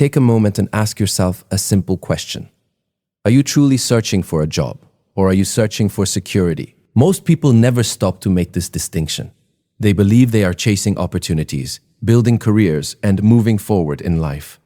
take a moment and ask yourself a simple question. Are you truly searching for a job, or are you searching for security? Most people never stop to make this distinction. They believe they are chasing opportunities, building careers, and moving forward in life.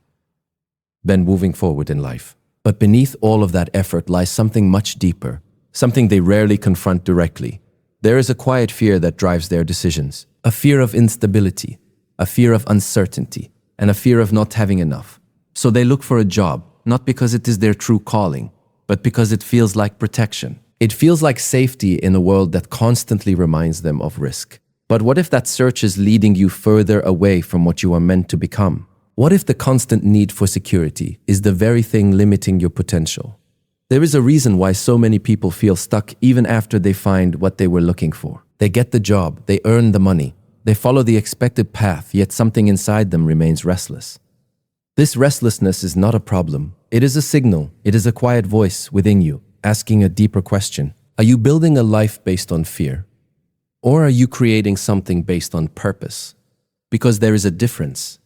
But beneath all of that effort lies something much deeper, something they rarely confront directly. There is a quiet fear that drives their decisions, a fear of instability, a fear of uncertainty, and a fear of not having enough. So they look for a job, not because it is their true calling, but because it feels like protection. It feels like safety in a world that constantly reminds them of risk. But what if that search is leading you further away from what you are meant to become? What if the constant need for security is the very thing limiting your potential? There is a reason why so many people feel stuck even after they find what they were looking for. They get the job, they earn the money, they follow the expected path, yet something inside them remains restless. This restlessness is not a problem. It is a signal. It is a quiet voice within you, asking a deeper question. Are you building a life based on fear? Or are you creating something based on purpose? Because there is a difference,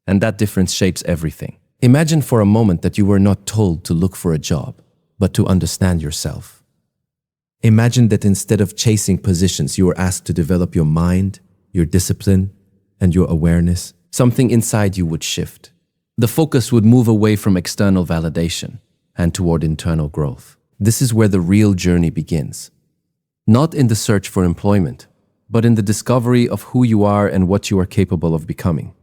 and that difference shapes everything. Imagine for a moment that you were not told to look for a job, but to understand yourself. Imagine that instead of chasing positions, you were asked to develop your mind, your discipline, and your awareness. Something inside you would shift. The focus would move away from external validation and toward internal growth. This is where the real journey begins. Not in the search for employment, but in the discovery of who you are and what you are capable of becoming.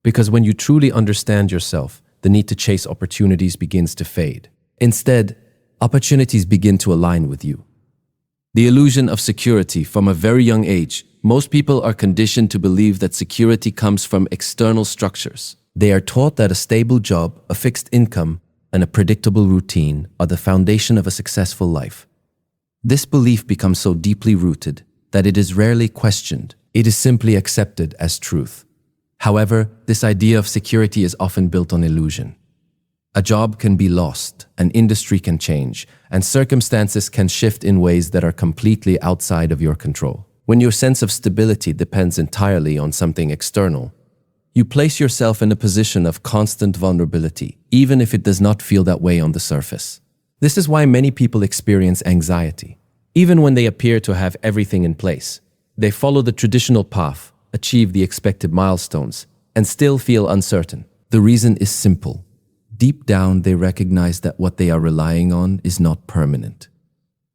Because when you truly understand yourself, the need to chase opportunities begins to fade. Instead, opportunities begin to align with you. The illusion of security. From a very young age, most people are conditioned to believe that security comes from external structures. They are taught that a stable job, a fixed income, and a predictable routine are the foundation of a successful life. This belief becomes so deeply rooted that it is rarely questioned. It is simply accepted as truth. However, this idea of security is often built on illusion. A job can be lost, an industry can change, and circumstances can shift in ways that are completely outside of your control. When your sense of stability depends entirely on something external, you place yourself in a position of constant vulnerability, even if it does not feel that way on the surface. This is why many people experience anxiety. Even when they appear to have everything in place, they follow the traditional path, achieve the expected milestones, and still feel uncertain. The reason is simple. Deep down, they recognize that what they are relying on is not permanent.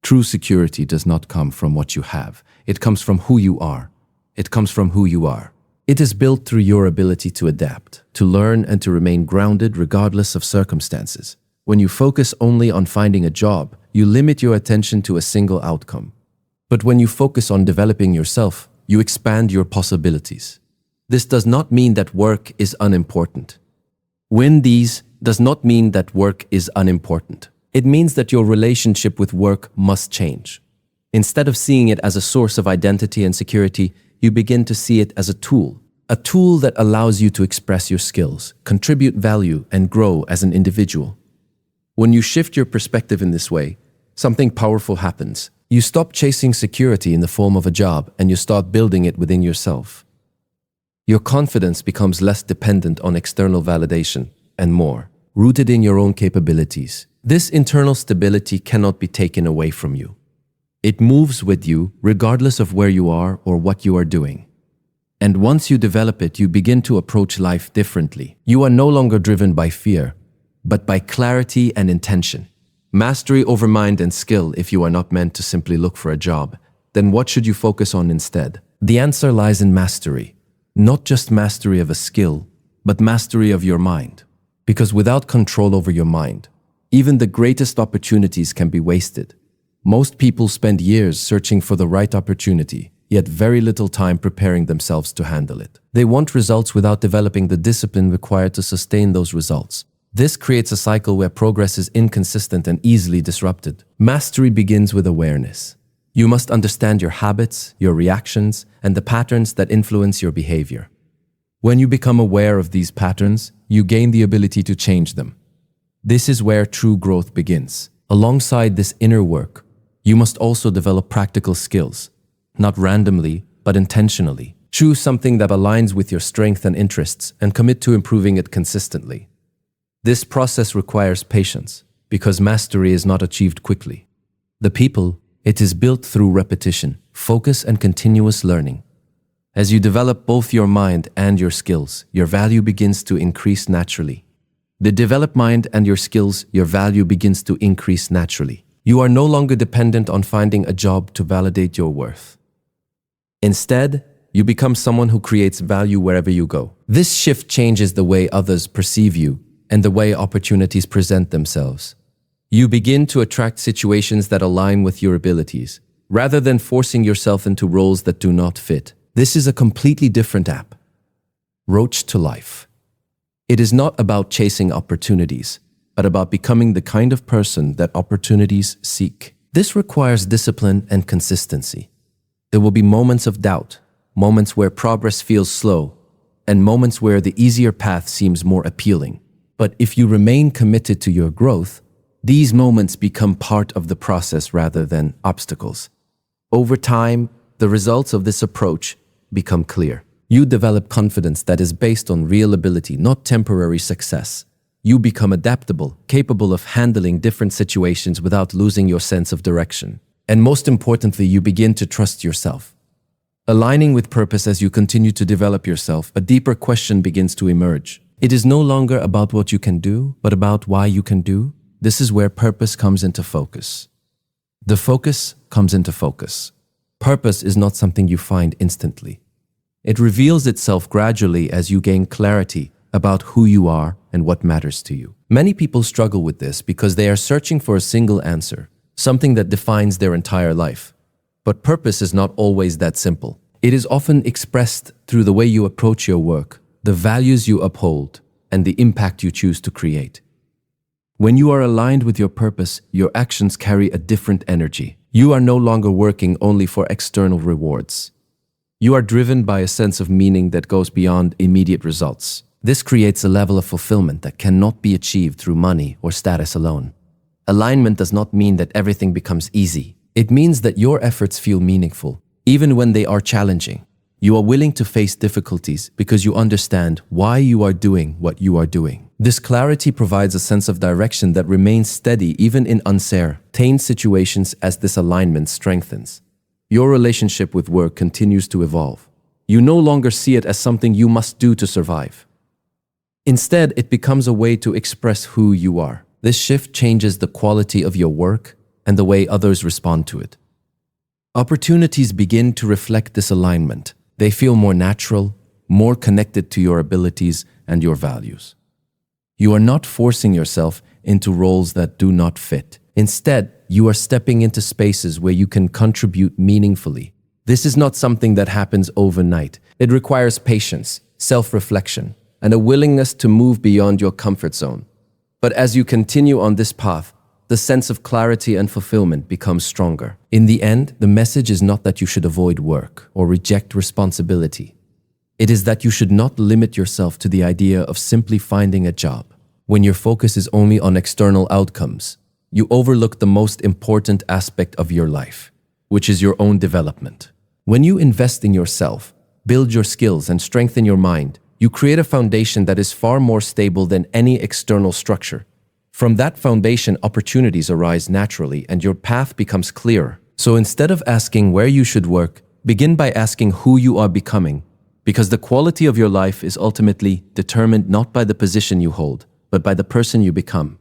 True security does not come from what you have. It comes from who you are. It is built through your ability to adapt, to learn, and to remain grounded regardless of circumstances. When you focus only on finding a job, you limit your attention to a single outcome. But when you focus on developing yourself, you expand your possibilities. This does not mean that work is unimportant. Does not mean that work is unimportant. It means that your relationship with work must change. Instead of seeing it as a source of identity and security, you begin to see it as a tool that allows you to express your skills, contribute value, and grow as an individual. When you shift your perspective in this way, something powerful happens. You stop chasing security in the form of a job and you start building it within yourself. Your confidence becomes less dependent on external validation and more rooted in your own capabilities. This internal stability cannot be taken away from you. It moves with you regardless of where you are or what you are doing. And once you develop it, you begin to approach life differently. You are no longer driven by fear, but by clarity and intention. Mastery over mind and skill. If you are not meant to simply look for a job, then what should you focus on instead? The answer lies in mastery. Not just mastery of a skill, but mastery of your mind. Because without control over your mind, even the greatest opportunities can be wasted. Most people spend years searching for the right opportunity, yet very little time preparing themselves to handle it. They want results without developing the discipline required to sustain those results. This creates a cycle where progress is inconsistent and easily disrupted. Mastery begins with awareness. You must understand your habits, your reactions, and the patterns that influence your behavior. When you become aware of these patterns, you gain the ability to change them. This is where true growth begins. Alongside this inner work, you must also develop practical skills, not randomly, but intentionally. Choose something that aligns with your strengths and interests and commit to improving it consistently. This process requires patience because mastery is not achieved quickly. The people, it is built through repetition, focus, and continuous learning. As you develop both your mind and your skills, your value begins to increase naturally. The developed mind and your skills, your value begins to increase naturally. You are no longer dependent on finding a job to validate your worth. Instead, you become someone who creates value wherever you go. This shift changes the way others perceive you and the way opportunities present themselves. You begin to attract situations that align with your abilities, rather than forcing yourself into roles that do not fit. This is a completely different app. Roach to life. It is not about chasing opportunities, but about becoming the kind of person that opportunities seek. This requires discipline and consistency. There will be moments of doubt, moments where progress feels slow, and moments where the easier path seems more appealing. But if you remain committed to your growth, these moments become part of the process rather than obstacles. Over time, the results of this approach become clear. You develop confidence that is based on real ability, not temporary success. You become adaptable, capable of handling different situations without losing your sense of direction. And most importantly, you begin to trust yourself. Aligning with purpose as you continue to develop yourself, a deeper question begins to emerge. It is no longer about what you can do, but about why you can do. This is where purpose comes into focus. The focus comes into focus. Purpose is not something you find instantly. It reveals itself gradually as you gain clarity about who you are and what matters to you. Many people struggle with this because they are searching for a single answer, something that defines their entire life. But purpose is not always that simple. It is often expressed through the way you approach your work, the values you uphold, and the impact you choose to create. When you are aligned with your purpose, your actions carry a different energy. You are no longer working only for external rewards. You are driven by a sense of meaning that goes beyond immediate results. This creates a level of fulfillment that cannot be achieved through money or status alone. Alignment does not mean that everything becomes easy. It means that your efforts feel meaningful, even when they are challenging. You are willing to face difficulties because you understand why you are doing what you are doing. This clarity provides a sense of direction that remains steady even in uncertain situations. As this alignment strengthens, your relationship with work continues to evolve. You no longer see it as something you must do to survive. Instead, it becomes a way to express who you are. This shift changes the quality of your work and the way others respond to it. Opportunities begin to reflect this alignment. They feel more natural, more connected to your abilities and your values. You are not forcing yourself into roles that do not fit. Instead, you are stepping into spaces where you can contribute meaningfully. This is not something that happens overnight. It requires patience, self-reflection, and a willingness to move beyond your comfort zone. But as you continue on this path, the sense of clarity and fulfillment becomes stronger. In the end, the message is not that you should avoid work or reject responsibility. It is that you should not limit yourself to the idea of simply finding a job. When your focus is only on external outcomes, you overlook the most important aspect of your life, which is your own development. When you invest in yourself, build your skills, and strengthen your mind, you create a foundation that is far more stable than any external structure. From that foundation, opportunities arise naturally and your path becomes clearer. So instead of asking where you should work, begin by asking who you are becoming, because the quality of your life is ultimately determined not by the position you hold, but by the person you become.